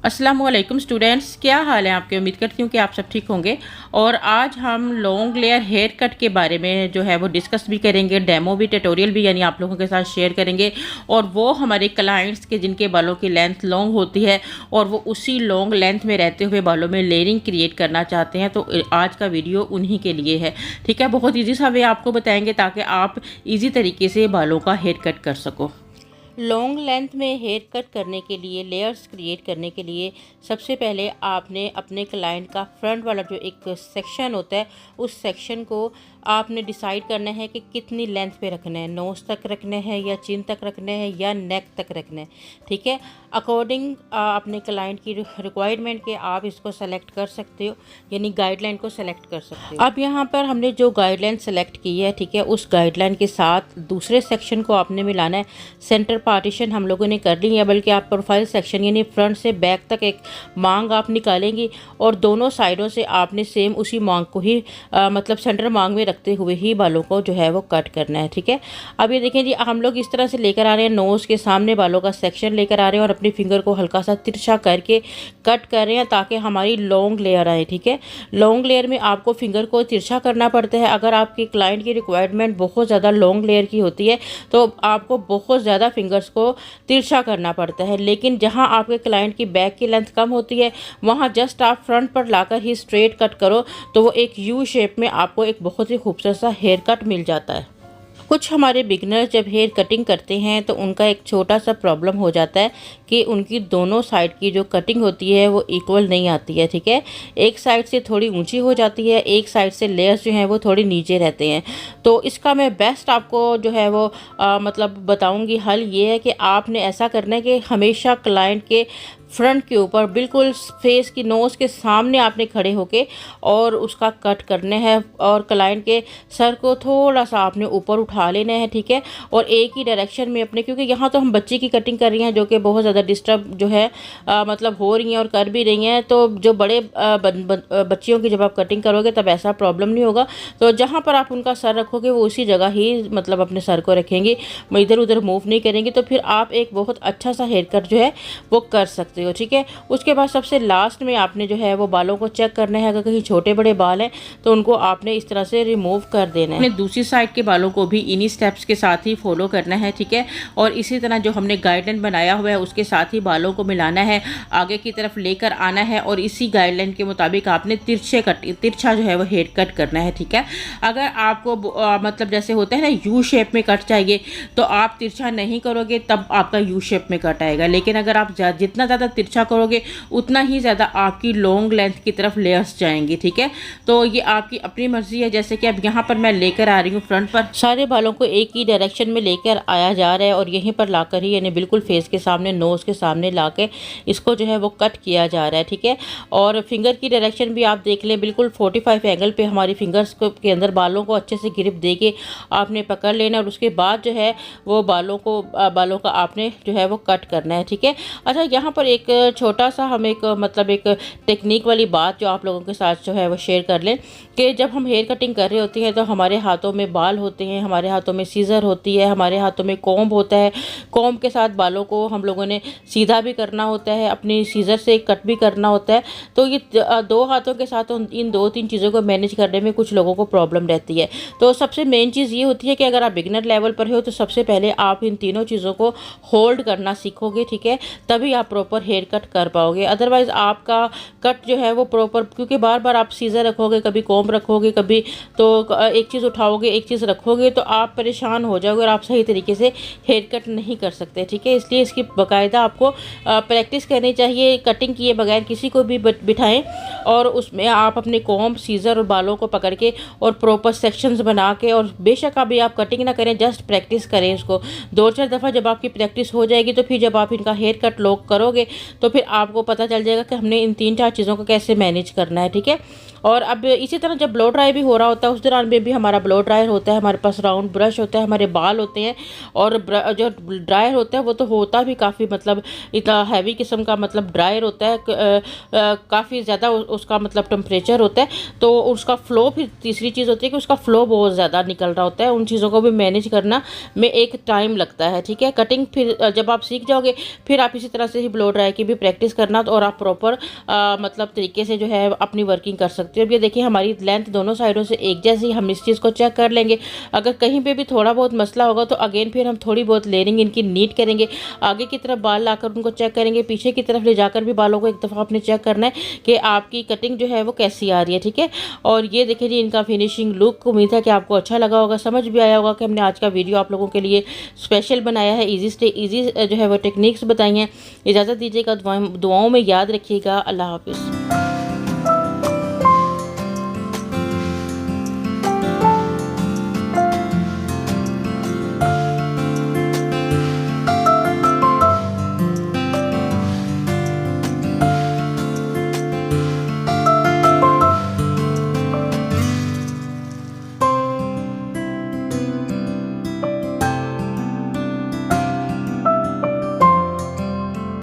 अस्सलाम वालेकुम स्टूडेंट्स, क्या हाल है आपके। उम्मीद करती हूँ कि आप सब ठीक होंगे। और आज हम लॉन्ग लेयर हेयर कट के बारे में जो है वो डिस्कस भी करेंगे, डेमो भी, ट्यूटोरियल भी यानी आप लोगों के साथ शेयर करेंगे। और वो हमारे क्लाइंट्स के जिनके बालों की लेंथ लॉन्ग होती है और वो उसी लॉन्ग लेंथ में रहते हुए बालों में लेयरिंग क्रिएट करना चाहते हैं, तो आज का वीडियो उन्हीं के लिए है। ठीक है, बहुत ईजी सा वे आपको बताएंगे ताकि आप ईजी तरीके से बालों का हेयर कट कर सको। लॉन्ग लेंथ में हेयर कट करने के लिए, लेयर्स क्रिएट करने के लिए सबसे पहले आपने अपने क्लाइंट का फ्रंट वाला जो एक सेक्शन होता है उस सेक्शन को आपने डिसाइड करना है कि कितनी लेंथ पे रखना है। नोज़ तक रखने हैं या चिन तक रखने हैं या नेक तक रखने हैं। ठीक है, अकॉर्डिंग अपने क्लाइंट की रिक्वायरमेंट के आप इसको सेलेक्ट कर सकते हो, यानी गाइडलाइन को सेलेक्ट कर सकते हो। अब यहाँ पर हमने जो गाइडलाइन सेलेक्ट की है, ठीक है, उस गाइडलाइन के साथ दूसरे सेक्शन को आपने मिलाना है। सेंटर पार्टीशन हम लोगों ने कर ली है, बल्कि आप प्रोफाइल सेक्शन यानी फ्रंट से बैक तक एक मांग आप निकालेंगी और दोनों साइडों से आपने सेम उसी मांग को ही मतलब सेंटर मांग में रखते हुए ही बालों को जो है वो कट करना है। ठीक है, अब ये देखें जी, हम लोग इस तरह से लेकर आ रहे हैं, नोज़ के सामने बालों का सेक्शन लेकर आ रहे हैं और अपनी फिंगर को हल्का सा तिरछा करके कट कर रहे हैं ताकि हमारी लॉन्ग लेयर आए। ठीक है, लॉन्ग लेयर में आपको फिंगर को तिरछा करना पड़ता है। अगर आपके क्लाइंट की रिक्वायरमेंट बहुत ज़्यादा लॉन्ग लेयर की होती है तो आपको बहुत ज़्यादा फिंगर्स को तिरछा करना पड़ता है, लेकिन जहां आपके क्लाइंट की बैक की लेंथ कम होती है वहां जस्ट आप फ्रंट पर लाकर ही स्ट्रेट कट करो तो वो एक यू शेप में आपको एक बहुत ही खूबसूरत सा हेयर कट मिल जाता है। कुछ हमारे बिगनर जब हेयर कटिंग करते हैं तो उनका एक छोटा सा प्रॉब्लम हो जाता है कि उनकी दोनों साइड की जो कटिंग होती है वो इक्वल नहीं आती है। ठीक है, एक साइड से थोड़ी ऊंची हो जाती है, एक साइड से लेयर्स जो हैं वो थोड़ी नीचे रहते हैं। तो इसका मैं बेस्ट आपको जो है वो मतलब बताऊंगी हल ये है कि आपने ऐसा करना है कि हमेशा क्लाइंट के फ्रंट के ऊपर बिल्कुल फेस की नोज़ के सामने आपने खड़े होके और उसका कट करना है और क्लाइंट के सर को थोड़ा सा आपने ऊपर उठा लेना है। ठीक है, और एक ही डायरेक्शन में अपने, क्योंकि यहाँ तो हम बच्चे की कटिंग कर रही हैं जो कि बहुत ज़्यादा डिस्टर्ब जो है मतलब हो रही हैं और कर भी रही हैं, तो जो बड़े बच्चियों की जब आप कटिंग करोगे तब ऐसा प्रॉब्लम नहीं होगा। तो जहाँ पर आप उनका सर रखोगे वो उसी जगह ही मतलब अपने सर को रखेंगे, इधर उधर मूव नहीं करेंगे, तो फिर आप एक बहुत अच्छा सा हेयर कट जो है वो कर सकते हो। ठीक है, उसके बाद सबसे लास्ट में आपने जो है वो बालों को चेक करना है। अगर कहीं छोटे बड़े बाल हैं तो उनको आपने इस तरह से रिमूव कर देना है। दूसरी साइड के बालों को भी इन्हीं स्टेप्स के साथ ही फॉलो करना है। ठीक है, और इसी तरह जो हमने गाइडलाइन बनाया हुआ है उसके साथ ही बालों को मिलाना है, आगे की तरफ लेकर आना है और इसी गाइडलाइन के मुताबिक आपने तिरछा जो है वो हेयर कट करना है। ठीक है, अगर आपको मतलब जैसे होता है ना यू शेप में कट चाहिए तो आप तिरछा नहीं करोगे तब आपका यू शेप में कट आएगा, लेकिन अगर आप जितना ज़्यादा तिरछा करोगे उतना ही ज़्यादा आपकी लॉन्ग लेंथ की तरफ लेयर्स जाएंगी। ठीक है, तो ये आपकी अपनी मर्जी है। जैसे कि अब यहाँ पर मैं लेकर आ रही हूँ फ्रंट पर, सारे बालों को एक ही डायरेक्शन में लेकर आया जा रहा है और यहीं पर लाकर ही यानी बिल्कुल फेस के सामने, नोज़ के सामने लाके इसको जो है वो कट किया जा रहा है। ठीक है, और फिंगर की डायरेक्शन भी आप देख लें, बिल्कुल 45 एंगल पे हमारी फिंगर्स के अंदर बालों को अच्छे से ग्रिप दे के आपने पकड़ लेना और उसके बाद जो है वो बालों का आपने जो है वो कट करना है। ठीक है, अच्छा यहाँ पर एक छोटा सा हम एक मतलब एक टेक्निक वाली बात जो आप लोगों के साथ जो है वो शेयर कर लें कि जब हम हेयर कटिंग कर रहे होते हैं तो हमारे हाथों में बाल होते हैं, हमारे हाथों में सीज़र होती है, हमारे हाथों में कॉम्ब होता है। कॉम्ब के साथ बालों को हम लोगों ने सीधा भी करना होता है, अपनी सीज़र से कट भी करना होता है। तो ये दो हाथों के साथ इन दो तीन चीज़ों को मैनेज करने में कुछ लोगों को प्रॉब्लम रहती है। तो सबसे मेन चीज़ ये होती है कि अगर आप बिगिनर लेवल पर हो तो सबसे पहले आप इन तीनों चीज़ों को होल्ड करना सीखोगे। ठीक है, तभी आप प्रॉपर हेयर कट कर पाओगे, अदरवाइज़ आपका कट जो है वो प्रॉपर, क्योंकि बार बार आप सीज़र रखोगे, कभी कॉम्ब रखोगे, कभी तो एक चीज़ उठाओगे एक चीज़ रखोगे तो आप परेशान हो जाओगे और आप सही तरीके से हेयर कट नहीं कर सकते। ठीक है, इसलिए इसकी बाकायदा आपको प्रैक्टिस करनी चाहिए, कटिंग किए बगैर किसी को भी बिठाएं और उसमें आप अपने कॉम्ब, सीज़र और बालों को पकड़ के और प्रॉपर सेक्शंस बना के, और बेशक अभी आप कटिंग ना करें, जस्ट प्रैक्टिस करें इसको 2-4 दफ़ा। जब आपकी प्रैक्टिस हो जाएगी तो फिर जब आप इनका हेयर कट लॉक करोगे तो फिर आपको पता चल जाएगा कि हमने इन 3-4 चीज़ों को कैसे मैनेज करना है। ठीक है, और अब इसी तरह जब ब्लो ड्राई भी हो रहा होता है उस दौरान में भी हमारा ब्लो ड्रायर होता है, हमारे पास राउंड ब्रश होता है, हमारे बाल होते हैं। और जो ड्रायर होता है वो तो होता भी काफ़ी मतलब इतना हैवी किस्म का मतलब ड्रायर होता है, काफ़ी ज़्यादा उसका मतलब टेम्परेचर होता है। तो उसका फ़्लो, फिर तीसरी चीज़ होती है कि उसका फ़्लो बहुत ज़्यादा निकल रहा होता है। उन चीज़ों को भी मैनेज करना में एक टाइम लगता है, ठीक है। कटिंग फिर जब आप सीख जाओगे फिर आप इसी तरह से ही ब्लो ड्राई की भी प्रैक्टिस करना, और आप प्रॉपर मतलब तरीके से जो है अपनी वर्किंग कर सकते हो। अब ये देखिए हमारी लेंथ दोनों साइडों से एक जैसी, हम इस चीज़ को चेक कर लेंगे। अगर कहीं पे भी थोड़ा बहुत मसला होगा तो अगेन फिर हम थोड़ी बहुत लेयरिंग इनकी नीट करेंगे, आगे की तरफ बाल लाकर उनको चेक करेंगे, पीछे की तरफ ले जाकर भी बालों को एक दफ़ा आपने चेक करना है कि आपकी कटिंग जो है वो कैसी आ रही है, ठीक है। और ये देखिए जी इनका फिनिशिंग लुक, उम्मीद है कि आपको अच्छा लगा होगा, समझ भी आया होगा कि हमने आज का वीडियो आप लोगों के लिए स्पेशल बनाया है, ईजी जो है वो टेक्निक्स बताई हैं। इजाज़त दीजिएगा, दुआओं में याद रखिएगा। अल्लाह हाफिज़।